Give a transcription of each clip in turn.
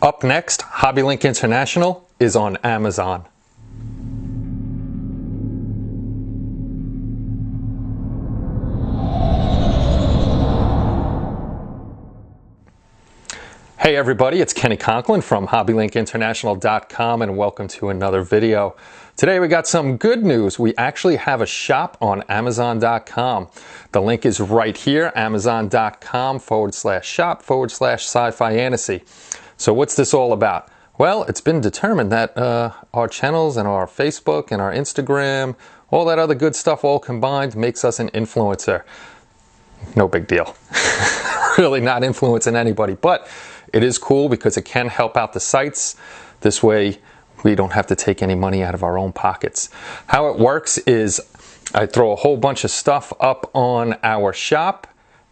Up next, HobbyLink International is on Amazon. Hey everybody, it's Kenny Conklin from HobbyLinkInternational.com and welcome to another video. Today we got some good news. We actually have a shop on Amazon.com. The link is right here, Amazon.com/shop/sci-fi-fantasy. So what's this all about? Well, it's been determined that our channels and our Facebook and our Instagram, all that other good stuff all combined makes us an influencer. No big deal. Really not influencing anybody, but it is cool because it can help out the sites. This way we don't have to take any money out of our own pockets. How it works is I throw a whole bunch of stuff up on our shop.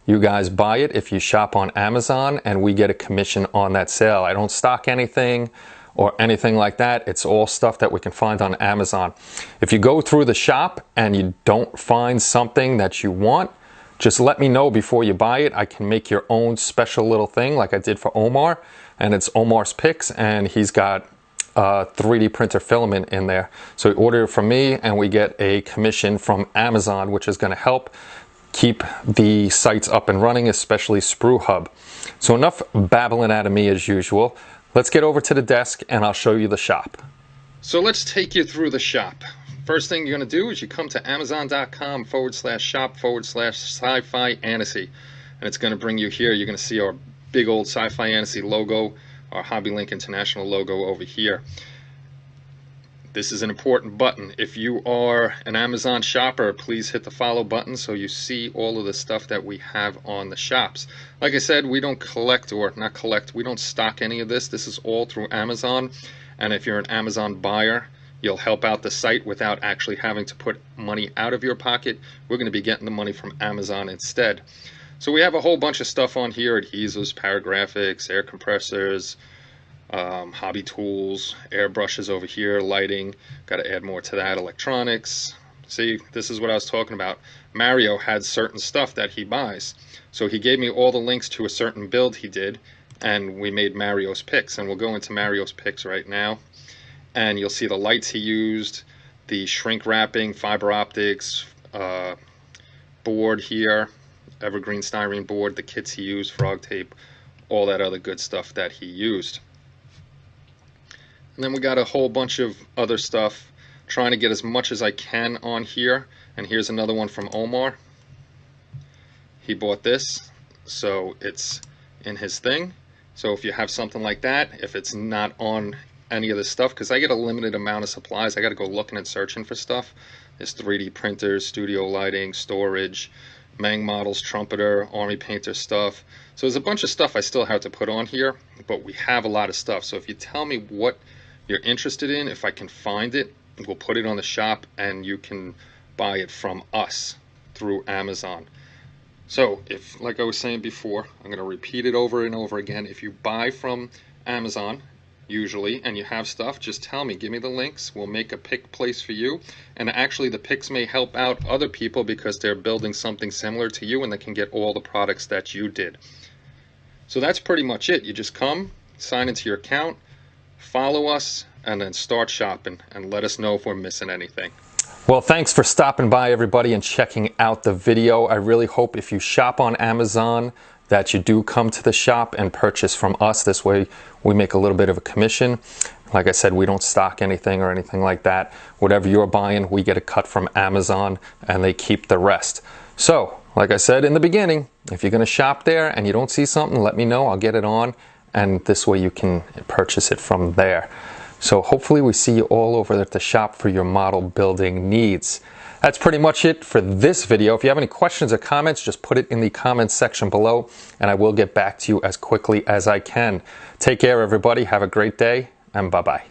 You guys buy it if you shop on Amazon and we get a commission on that sale. I don't stock anything or anything like that. It's all stuff that we can find on Amazon. If you go through the shop and you don't find something that you want, just let me know before you buy it. I can make your own special little thing like I did for Omar, and it's Omar's Picks, and he's got 3D printer filament in there. So you order it from me and we get a commission from Amazon, which is going to help keep the sites up and running, especially Sprue Hub. So enough babbling out of me as usual. Let's get over to the desk and I'll show you the shop. So let's take you through the shop. First thing you're going to do is you come to Amazon.com/shop/sci-fi-fantasy, and it's going to bring you here. You're going to see our big old Sci-Fi Fantasy logo, our HobbyLink International logo over here. This is an important button. If you are an Amazon shopper, please hit the follow button so you see all of the stuff that we have on the shops. Like I said, we don't collect, or not collect, we don't stock any of this. This is all through Amazon, and if you're an Amazon buyer, you'll help out the site without actually having to put money out of your pocket. We're going to be getting the money from Amazon instead. So we have a whole bunch of stuff on here: adhesives, paragraphics, air compressors, hobby tools, airbrushes over here, lighting. Got to add more to that. Electronics. See, this is what I was talking about. Mario had certain stuff that he buys. So he gave me all the links to a certain build he did, and we made Mario's Picks. And we'll go into Mario's Picks right now. And you'll see the lights he used, the shrink wrapping, fiber optics, board here, evergreen styrene board, the kits he used, frog tape, all that other good stuff that he used. And then we got a whole bunch of other stuff, trying to get as much as I can on here. And here's another one from Omar. He bought this, so it's in his thing. So if you have something like that, if it's not on any of this stuff, because I get a limited amount of supplies, I got to go looking and searching for stuff. There's 3D printers, studio lighting, storage, Mang models, trumpeter, army painter stuff. So there's a bunch of stuff I still have to put on here, but we have a lot of stuff. So if you tell me what you're interested in, if I can find it, we'll put it on the shop and you can buy it from us through Amazon. So if, like I was saying before, I'm going to repeat it over and over again. If you buy from Amazon usually and you have stuff, just tell me, give me the links, we'll make a pick place for you. And actually the picks may help out other people because they're building something similar to you and they can get all the products that you did. So that's pretty much it. You just come, sign into your account, follow us, and then start shopping and let us know if we're missing anything. Well, thanks for stopping by everybody and checking out the video. I really hope if you shop on Amazon that you do come to the shop and purchase from us. This way we make a little bit of a commission. Like I said, we don't stock anything or anything like that. Whatever you're buying, we get a cut from Amazon and they keep the rest. So, like I said in the beginning, if you're going to shop there and you don't see something, let me know. I'll get it on, and this way you can purchase it from there. So hopefully we see you all over at the shop for your model building needs. That's pretty much it for this video. If you have any questions or comments, just put it in the comments section below and I will get back to you as quickly as I can. Take care everybody, have a great day, and bye-bye.